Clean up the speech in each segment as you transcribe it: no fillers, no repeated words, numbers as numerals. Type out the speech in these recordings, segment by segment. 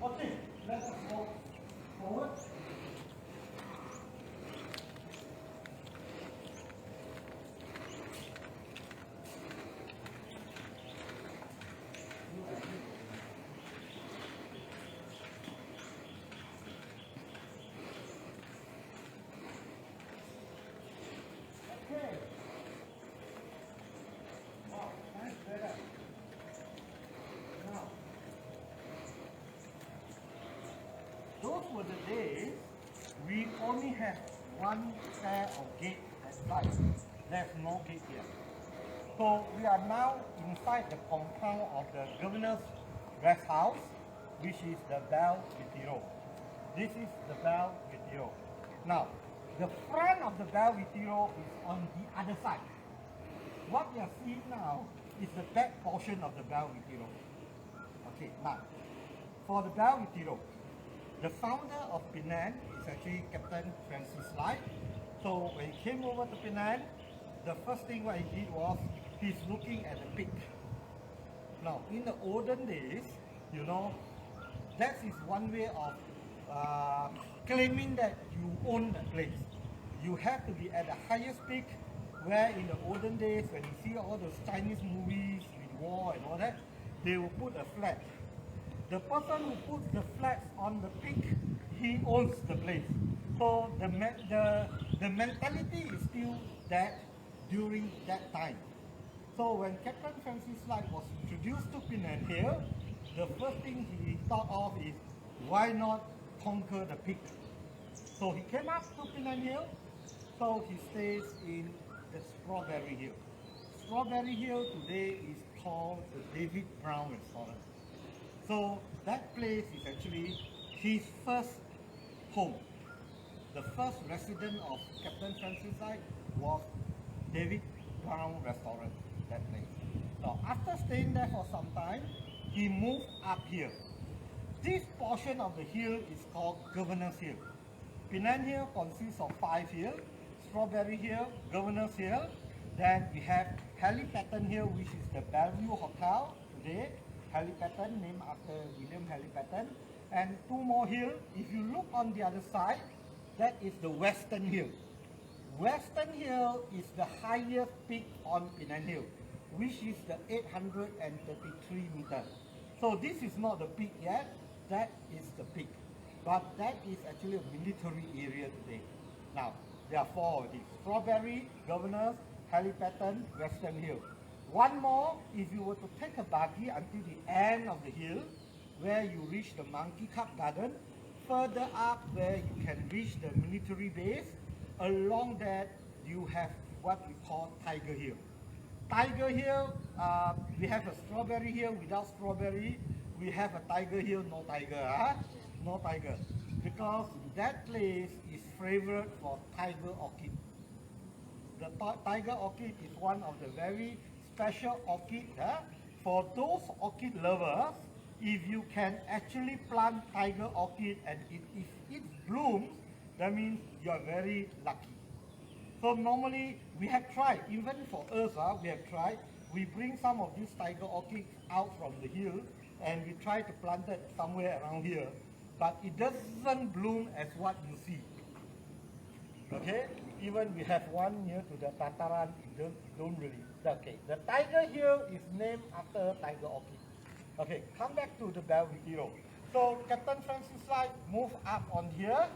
Okay, let us walk forward. Okay. Wow, nice weather. Now, those were the days we only had one pair of gate at side. There's no gate here. So we are now inside the compound of the governor's rest house, which is the Bel Retiro. This is the Bel Retiro. Now, the front of the Bel Retiro is on the other side. What we are seeing now is the back portion of the Bel Retiro. Okay, now, for the Bel Retiro, the founder of Penang is actually Captain Francis Lai. So when he came over to Penang, the first thing what he did was he's looking at the peak. Now, in the olden days, you know, that is one way of claiming that you own the place. You have to be at the highest peak, where in the olden days, when you see all those Chinese movies with war and all that, they will put a flag. The person who puts the flags on the peak, he owns the place. So the mentality is still that during that time. So when Captain Francis Lai was introduced to Penang Hill, the first thing he thought of is, why not conquer the peak? So he came up to Penang Hill, so he stays in the Strawberry Hill. Strawberry Hill today is called the David Brown Restaurant. So that place is actually his first home. The first resident of Captain Francis Lai was David Brown Restaurant, that place. Now, after staying there for some time, he moved up here. This portion of the hill is called Governor's Hill. Penang Hill consists of 5 hills: Strawberry Hill, Governor's Hill. Then we have Hallipatten Hill, which is the Bellevue Hotel today. Hallipatten, named after William Hallipatten. And 2 more hills. If you look on the other side, that is the Western Hill. Western Hill is the highest peak on Penang Hill, which is the 833 meters. So this is not the peak yet, that is the peak. But that is actually a military area today. Now, there are 4 of these: Strawberry, Governor's, Hallipatten, Western Hill. One more, if you were to take a buggy until the end of the hill, where you reach the Monkey Cup Garden, further up where you can reach the military base, along that you have what we call Tiger Hill. Tiger Hill, we have a Strawberry Hill without strawberry. We have a Tiger Hill, no tiger. No tiger. Because that place is favored for tiger orchid. The tiger orchid is one of the very special orchid. For those orchid lovers, if you can actually plant tiger orchid and if it blooms, that means you are very lucky. So normally we have tried, even for us, we have tried, we bring some of these tiger orchids out from the hill and we try to plant it somewhere around here, but it doesn't bloom as what you see. Okay, even we have one near to the Tataran, it don't really. Okay, the Tiger Hill is named after tiger orchid. Okay, come back to the Bel Retiro. So Captain Francis Lai moved up on here.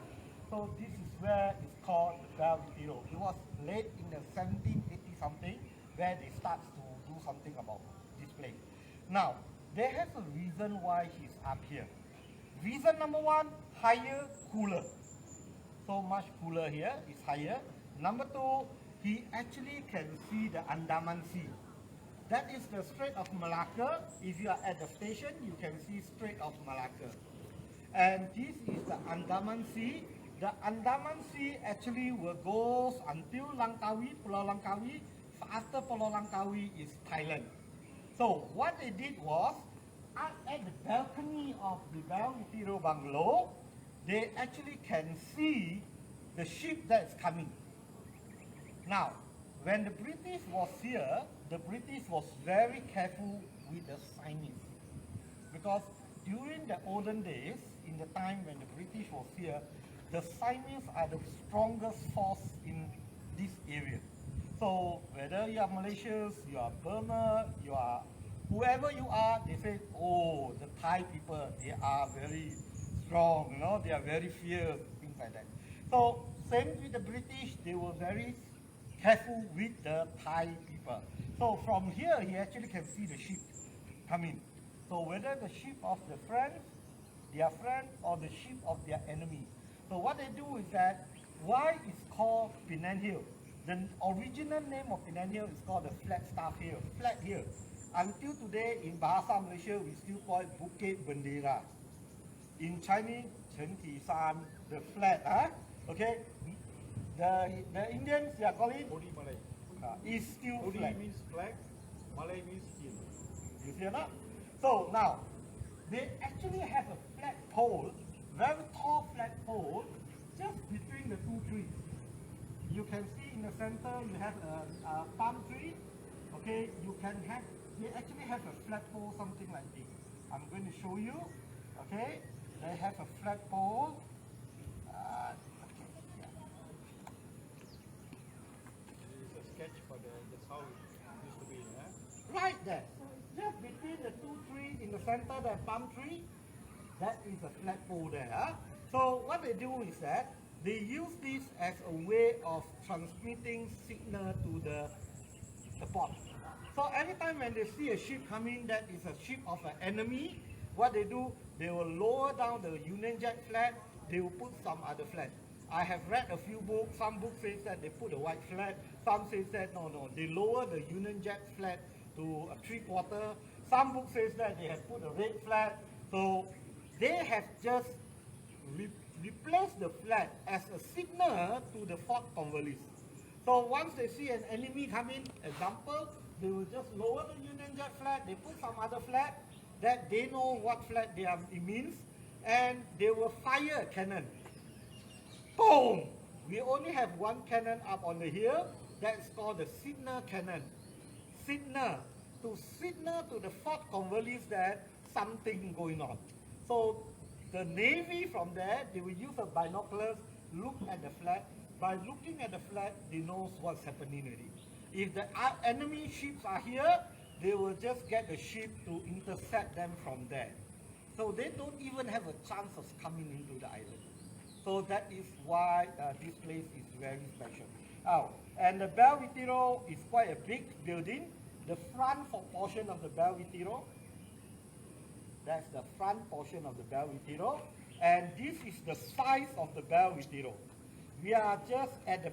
So this is where it's called the Bel Retiro. It was late in the 1780 something where they start to do something about this place. Now, there has a reason why he's up here. Reason number 1, higher, cooler. So much cooler here, it's higher. Number 2, he actually can see the Andaman Sea. That is the Strait of Malacca. If you are at the station, you can see Strait of Malacca. And this is the Andaman Sea. The Andaman Sea actually will go until Langkawi, Pulau Langkawi. After Pulau Langkawi is Thailand. So what they did was, at the balcony of the Bel Retiro bungalow, they actually can see the ship that is coming. Now, when the British was here, the British was very careful with the signage, because during the olden days, in the time when the British was here, the Siamese are the strongest force in this area. So whether you are Malaysians, you are Burma, you are whoever you are, they say, oh, the Thai people, they are very strong, you know, they are very fierce, things like that. So same with the British, they were very careful with the Thai people. So from here, you actually can see the ship coming. So whether the ship of the friends, their friends, or the ship of their enemy. So what they do is that, why it's called Penang Hill? The original name of Penang Hill is called the Flagstaff Hill, Flag Hill. Until today, in Bahasa Malaysia, we still call it Bukit Bendera. In Chinese, Chen Ti San, the flag. Okay, the Indians, they are calling it Odi Malay. is still Odi flag. means flag, Malay means hill. You see or not? So now, they actually have a flagpole, very tall flagpole, just between the two trees. You can see in the center, you have a palm tree. Okay, you can have, they actually have a flagpole, something like this. I'm going to show you. Okay, they have a flagpole. Okay, yeah. This is a sketch for that's how it used to be. Right there, just between the two trees in the center, the palm tree, that is a flagpole there. So what they do is that they use this as a way of transmitting signal to the port. So every time when they see a ship coming that is a ship of an enemy, what they do, they will lower down the Union Jack flag, they will put some other flag. I have read a few books, some books say that they put a white flag, some say that no, they lower the Union Jack flag to a 3/4. Some books says that they have put a red flag. So they have just replaced the flag as a signal to the Fort Cornwallis. So once they see an enemy coming, example, they will just lower the Union Jack flag, they put some other flag, that they know what flag it means, and they will fire a cannon. Boom! We only have one cannon up on the hill, that's called the signal cannon. Signal to the Fort Cornwallis that something going on. So the Navy from there, they will use a binoculars, look at the flag. By looking at the flag, they know what's happening already. If the enemy ships are here, they will just get the ship to intercept them from there. So they don't even have a chance of coming into the island. So that is why this place is very special. And the Bel Retiro is quite a big building. The front portion of the Bel Retiro, that's the front portion of the Bel Retiro. And this is the size of the Bel Retiro. We are just at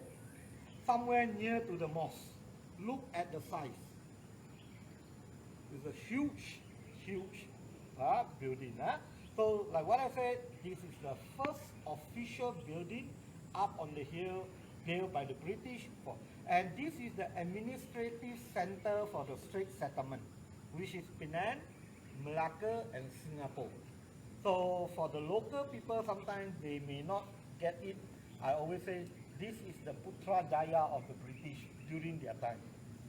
somewhere near to the mosque. Look at the size. It's a huge building. So like what I said, this is the first official building up on the hill built by the British. And this is the administrative center for the Strait Settlement, which is Penang, Malacca, and Singapore. So for the local people, sometimes they may not get it. I always say this is the Putrajaya of the British during their time.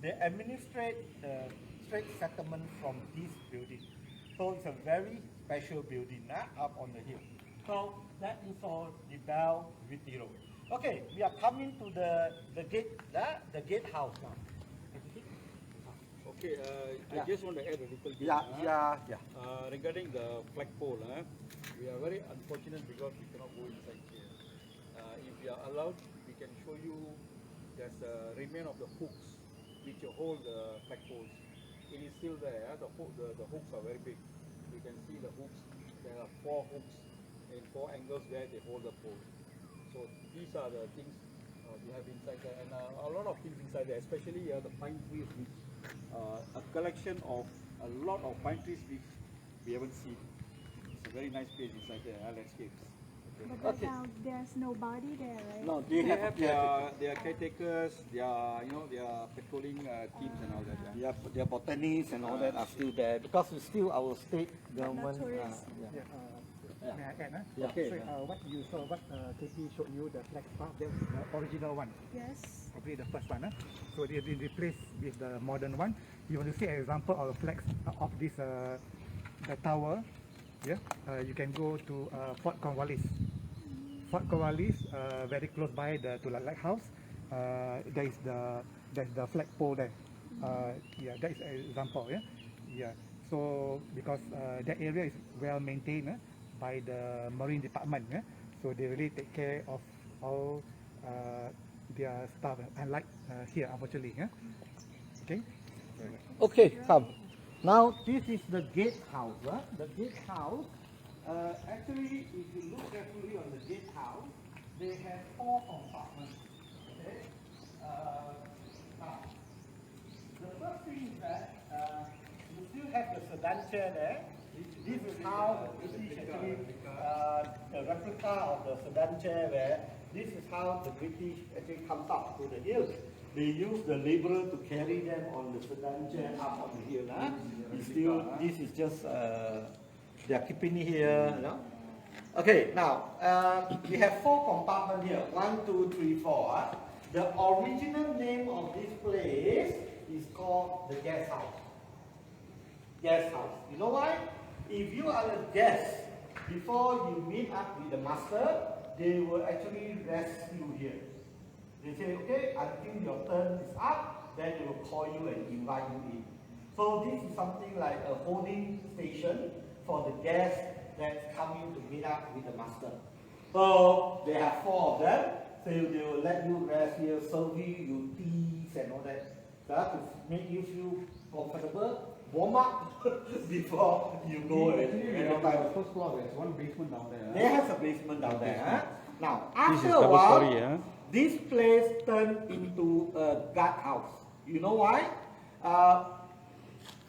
They administrate the Strait Settlement from this building. So it's a very special building up on the hill. So that is for the Bel Retiro. Okay, we are coming to the gatehouse now. Okay, I just want to add a little bit. Regarding the flagpole, we are very unfortunate because we cannot go inside here. If we are allowed, we can show you there's a remain of the hooks which hold the flagpoles. It is still there. The hooks are very big. You can see the hooks. There are 4 hooks in 4 angles where they hold the pole. So these are the things we have inside there, and a lot of things inside there, especially the pine trees, which a collection of a lot of pine trees which we haven't seen. It's a very nice place inside there, landscapes. But right now there's nobody there, right? No, They have their caretakers, their patrolling teams and all that. Yeah, their botanists and all that are still there because it's still our state government. May I add? Yeah. Okay. So what you saw, what KP showed you, the flagstaff, that's the original one. Yes. Probably the first one. So it has been replaced with the modern one. You want to see an example of the flags of this the tower. yeah, you can go to Fort Cornwallis. Fort Cornwallis, very close by to the lighthouse. There's the flagpole there. Yeah, that is an example. Yeah, yeah. So because that area is well maintained by the Marine Department, so they really take care of all their stuff. Unlike here, unfortunately. Okay. Okay, come. Now this is the gatehouse. The gatehouse. Actually, if you look carefully on the gatehouse, they have 4 compartments. Okay. Now, the first thing is that you still have the sedan chair there. This is how the British actually, the replica of the sedan chair where this is how the British actually comes up to the hill. They use the labourer to carry them on the sedan chair up on the hill. This is just, they are keeping it here. Okay, now, we have 4 compartments here. 1, 2, 3, 4. The original name of this place is called the guest house. Guest house. You know why? If you are a guest, before you meet up with the master, they will actually rest you here. They say, okay, until your turn is up, then they will call you and invite you in. So this is something like a holding station for the guests that's coming to meet up with the master. So they have 4 of them. So they will let you rest here, serve you teas and all that. To make you feel comfortable, warm up before you go. The first floor, there's one basement down there. There has a basement down there. Now, after a while, this place turned into a guardhouse. You know why?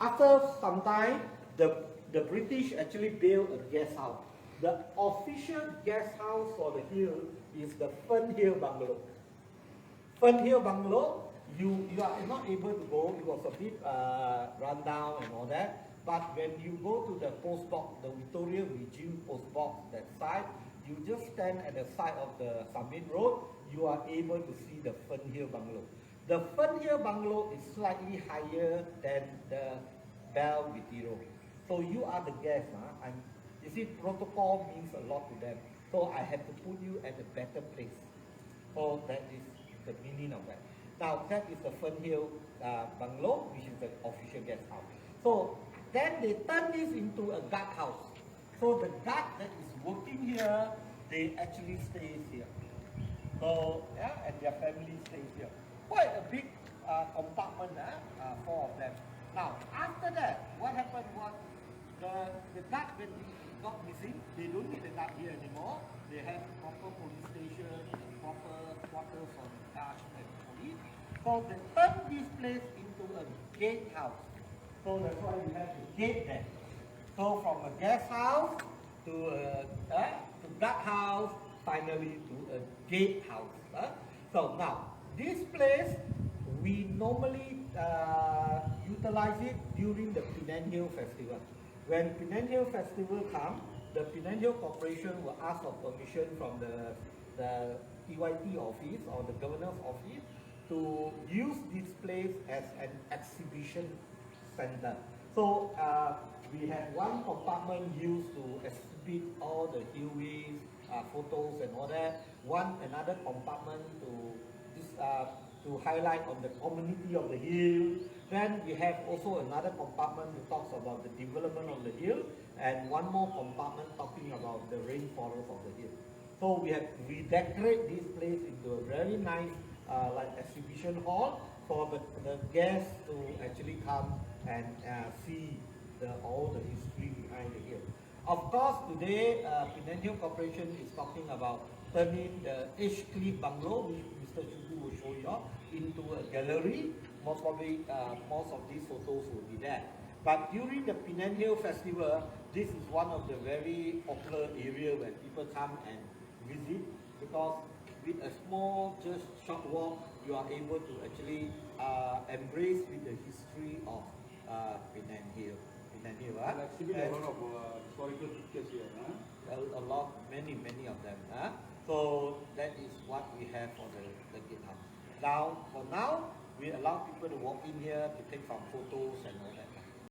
After some time, the British actually built a guest house. The official guest house for the hill is the Penang Hill bungalow. Penang Hill bungalow, you are not able to go because a bit run down and all that. But when you go to the post box, the Victoria Regime post box, that side, you just stand at the side of the Summit Road, you are able to see the Penang Hill bungalow. The Penang Hill bungalow is slightly higher than the Bel Retiro. So you are the guest. You see, protocol means a lot to them. So I have to put you at a better place. So that is the meaning of that. Now that is the Penang Hill bungalow, which is the official guest house. So then they turn this into a guardhouse. So the guard that is working here, they actually stay here. So yeah, and their family stays here. Quite a big compartment, 4 of them. Now after that, what happened was the guard, when he got missing, they don't need the guard here anymore. They have proper police station and proper quarters for the guard and police. So they turned this place into a gatehouse. So that's why we have the gate there. So from a guest house to guard house, finally to a gatehouse. So now this place we normally utilize it during the Penang Hill Festival. When Penang Hill Festival comes, the Penang Hill Corporation will ask for permission from the TYT office or the governor's office to use this place as an exhibition center. So we have one compartment used to exhibit all the hillways, photos and all that. Another compartment to highlight on the community of the hill. Then we have also another compartment that talks about the development of the hill, and one more compartment talking about the rainforest of the hill. So we decorate this place into a very nice like exhibition hall for the guests to actually come and see all the history behind the hill. Of course, today Penang Hill Corporation is talking about turning the H Cliff Bungalow, which Mr. Chuku will show you, into a gallery. Most probably, most of these photos will be there. But during the Penang Hill Festival, this is one of the very popular areas where people come and visit, because with a small, just short walk, you are able to actually embrace with the history of Penang Hill. Penang Hill, a lot of historical pictures here. a lot, many of them. So that is what we have for the Gatehouse. Now, for now, we allow people to walk in here to take some photos and all that.